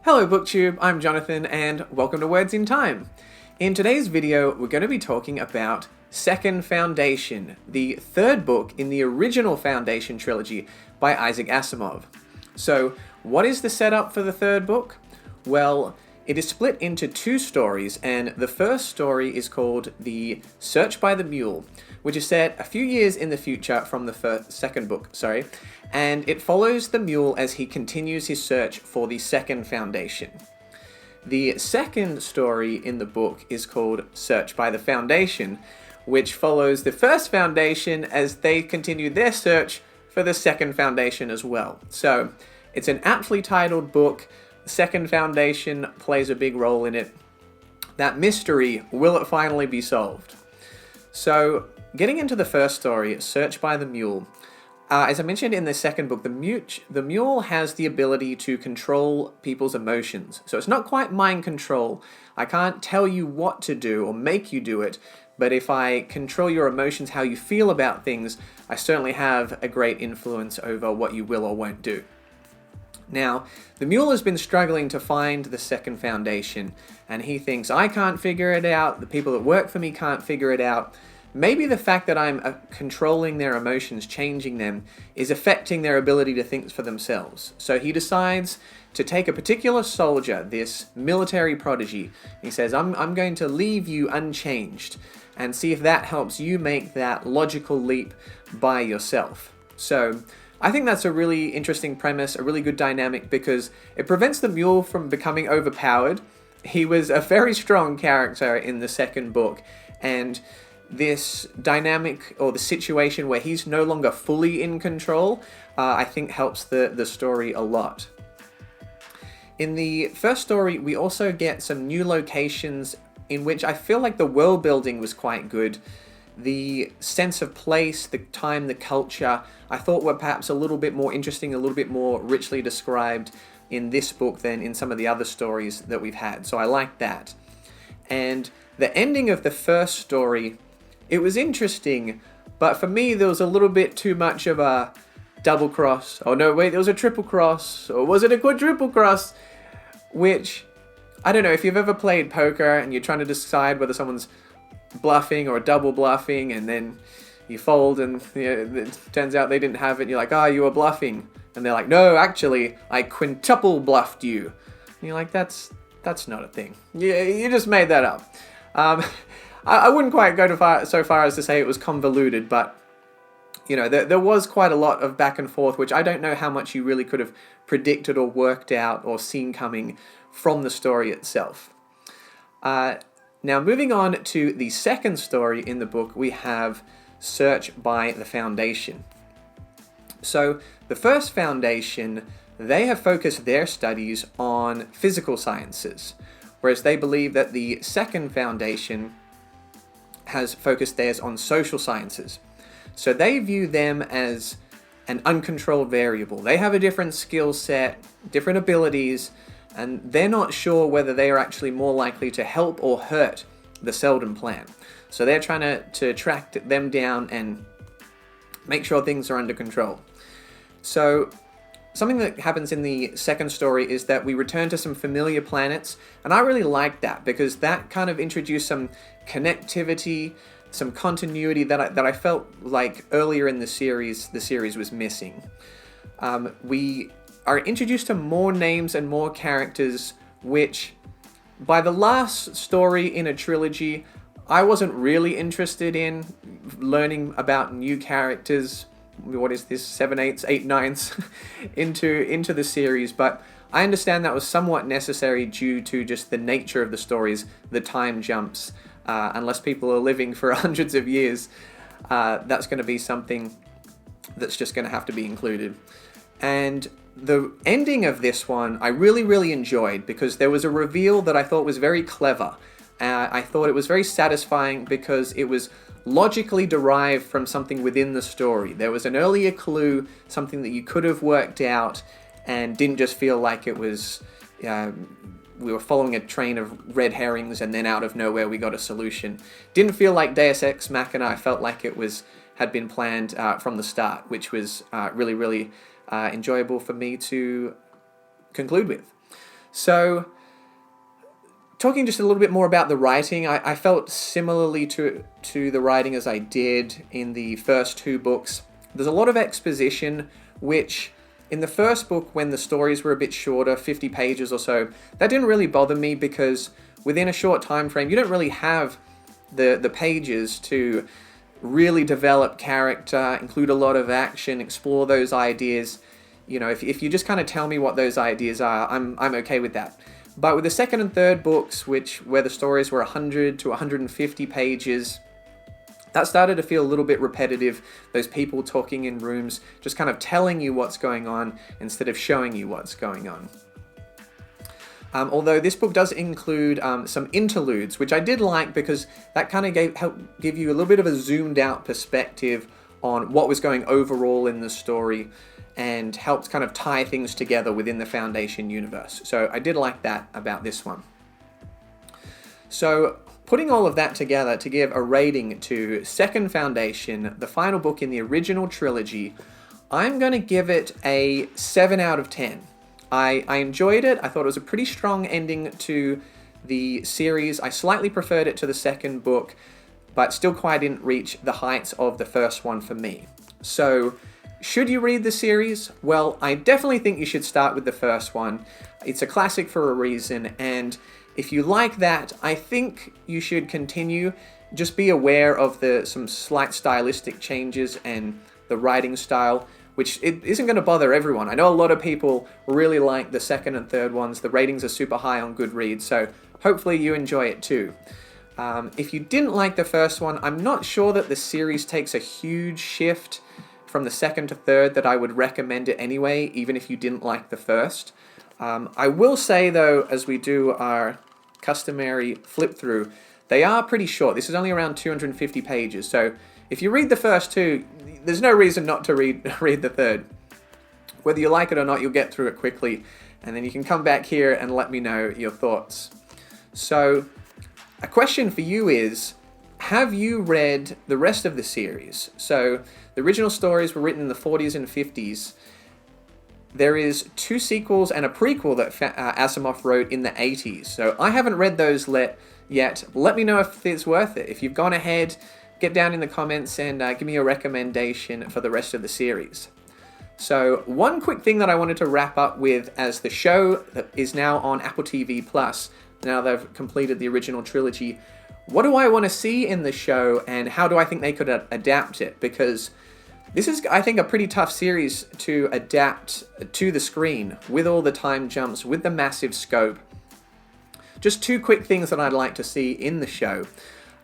Hello BookTube, I'm Jonathan and welcome to Words in Time. In today's video, we're going to be talking about Second Foundation, the third book in the original Foundation trilogy by Isaac Asimov. So, what is the setup for the third book? Well, it is split into two stories, and the first story is called The Search by the Mule, which is set a few years in the future from the second book, and it follows the mule as he continues his search for the second foundation. The second story in the book is called Search by the Foundation, which follows the first foundation as they continue their search for the second foundation as well. So, it's an aptly titled book. The second foundation plays a big role in it. That mystery, will it finally be solved? So, getting into the first story, Search by the Mule. As I mentioned in the second book, the mule has the ability to control people's emotions. So it's not quite mind control. I can't tell you what to do or make you do it, but if I control your emotions, how you feel about things, I certainly have a great influence over what you will or won't do. Now, the mule has been struggling to find the second foundation, and he thinks, I can't figure it out, the people that work for me can't figure it out. Maybe the fact that I'm controlling their emotions, changing them, is affecting their ability to think for themselves. So he decides to take a particular soldier, this military prodigy. He says, I'm going to leave you unchanged, and see if that helps you make that logical leap by yourself. So, I think that's a really interesting premise, a really good dynamic, because it prevents the mule from becoming overpowered. He was a very strong character in the second book, and this dynamic, or the situation where he's no longer fully in control, I think helps the story a lot. In the first story, we also get some new locations in which I feel like the world building was quite good. The sense of place, the time, the culture, I thought were perhaps a little bit more interesting, a little bit more richly described in this book than in some of the other stories that we've had. So I like that. And the ending of the first story, it was interesting, but for me there was a little bit too much of a double cross. Oh no, wait, there was a triple cross, or was it a quadruple cross? Which, I don't know, if you've ever played poker and you're trying to decide whether someone's bluffing or double bluffing, and then you fold and it turns out they didn't have it, and you're like, you were bluffing. And they're like, no, actually, I quintuple bluffed you. And you're like, that's not a thing. You just made that up. I wouldn't quite go so far as to say it was convoluted, but there was quite a lot of back and forth, which I don't know how much you really could have predicted or worked out or seen coming from the story itself. Now, moving on to the second story in the book, we have Search by the Foundation. So, the first foundation, they have focused their studies on physical sciences, whereas they believe that the second foundation has focused theirs on social sciences. So they view them as an uncontrolled variable. They have a different skill set, different abilities, and they're not sure whether they are actually more likely to help or hurt the Selden plan. So they're trying to track them down and make sure things are under control. So something that happens in the second story is that we return to some familiar planets, and I really like that because that kind of introduced some connectivity, some continuity that I felt like earlier in the series was missing. We are introduced to more names and more characters, which by the last story in a trilogy, I wasn't really interested in learning about new characters. What is this, 7/8, 8/9 into the series, but I understand that was somewhat necessary due to just the nature of the stories, the time jumps. Unless people are living for hundreds of years, that's going to be something that's just going to have to be included. And the ending of this one, I really, really enjoyed because there was a reveal that I thought was very clever. I thought it was very satisfying because it was logically derived from something within the story. There was an earlier clue, something that you could have worked out and didn't just feel like it was, we were following a train of red herrings and then out of nowhere we got a solution. Didn't feel like Deus Ex Machina. I felt like it had been planned from the start, which was really, really enjoyable for me to conclude with. So, talking just a little bit more about the writing, I felt similarly to the writing as I did in the first two books. There's a lot of exposition, which in the first book, when the stories were a bit shorter, 50 pages or so, that didn't really bother me because within a short time frame, you don't really have the pages to really develop character, include a lot of action, explore those ideas. You know, if you just kind of tell me what those ideas are, I'm okay with that. But with the second and third books, where the stories were 100 to 150 pages, that started to feel a little bit repetitive. Those people talking in rooms, just kind of telling you what's going on instead of showing you what's going on. Although this book does include some interludes, which I did like because that kind of helped give you a little bit of a zoomed out perspective on what was going overall in the story and helped kind of tie things together within the Foundation universe. So I did like that about this one. So putting all of that together to give a rating to Second Foundation, the final book in the original trilogy, I'm going to give it a 7 out of 10. I enjoyed it. I thought it was a pretty strong ending to the series. I slightly preferred it to the second book, but still quite didn't reach the heights of the first one for me. So, should you read the series? Well, I definitely think you should start with the first one. It's a classic for a reason, and if you like that, I think you should continue. Just be aware of some slight stylistic changes and the writing style, which it isn't going to bother everyone. I know a lot of people really like the second and third ones. The ratings are super high on Goodreads, so hopefully you enjoy it too. If you didn't like the first one, I'm not sure that the series takes a huge shift from the second to third that I would recommend it anyway, even if you didn't like the first. I will say though, as we do our customary flip through, they are pretty short. This is only around 250 pages, so if you read the first two, there's no reason not to read the third. Whether you like it or not, you'll get through it quickly, and then you can come back here and let me know your thoughts. So, a question for you is, have you read the rest of the series? So, the original stories were written in the 40s and 50s. There is 2 sequels and a prequel that Asimov wrote in the 80s. So, I haven't read those yet. Let me know if it's worth it. If you've gone ahead, get down in the comments and give me a recommendation for the rest of the series. So, one quick thing that I wanted to wrap up with, as the show that is now on Apple TV+, now they've completed the original trilogy, what do I want to see in the show and how do I think they could adapt it? Because this is, I think, a pretty tough series to adapt to the screen with all the time jumps, with the massive scope. Just 2 quick things that I'd like to see in the show.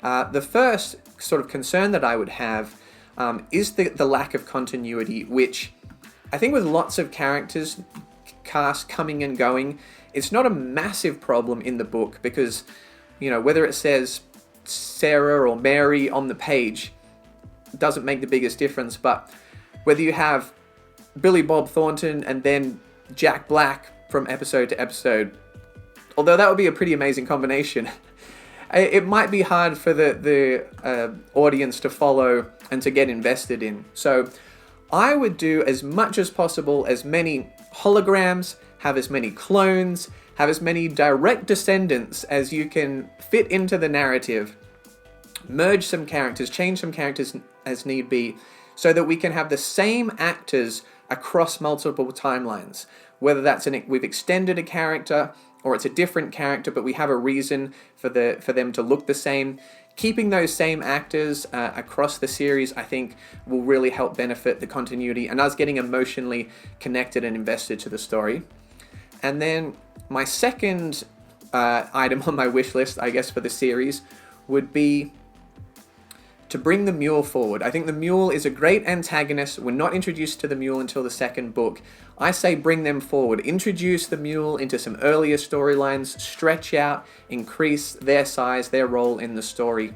The first sort of concern that I would have is the lack of continuity, which I think with lots of characters cast coming and going, it's not a massive problem in the book because, you know, whether it says Sarah or Mary on the page doesn't make the biggest difference, but whether you have Billy Bob Thornton and then Jack Black from episode to episode, although that would be a pretty amazing combination, it might be hard for the audience to follow and to get invested in. So I would do as much as possible, as many holograms, have as many clones, have as many direct descendants as you can fit into the narrative, merge some characters, change some characters as need be, so that we can have the same actors across multiple timelines. Whether that's we've extended a character, or it's a different character, but we have a reason for them to look the same. Keeping those same actors across the series, I think, will really help benefit the continuity and us getting emotionally connected and invested to the story. And then my second item on my wish list, I guess, for the series would be to bring the Mule forward. I think the Mule is a great antagonist. We're not introduced to the Mule until the second book. I say bring them forward. Introduce the Mule into some earlier storylines, stretch out, increase their size, their role in the story.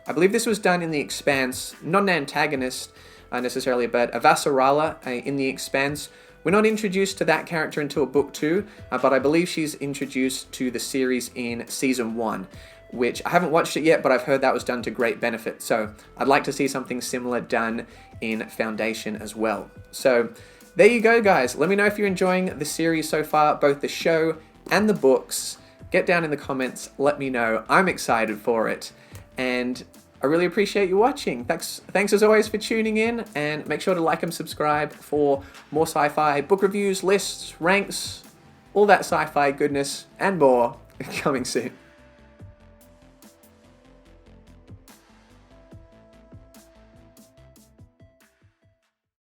I believe this was done in The Expanse. Not an antagonist necessarily, but Avasarala in The Expanse. We're not introduced to that character until book 2, but I believe she's introduced to the series in season 1. Which I haven't watched it yet, but I've heard that was done to great benefit. So I'd like to see something similar done in Foundation as well. So there you go, guys. Let me know if you're enjoying the series so far, both the show and the books, get down in the comments, let me know. I'm excited for it, and I really appreciate you watching. Thanks as always for tuning in, and make sure to like and subscribe for more sci-fi book reviews, lists, ranks, all that sci-fi goodness, and more coming soon.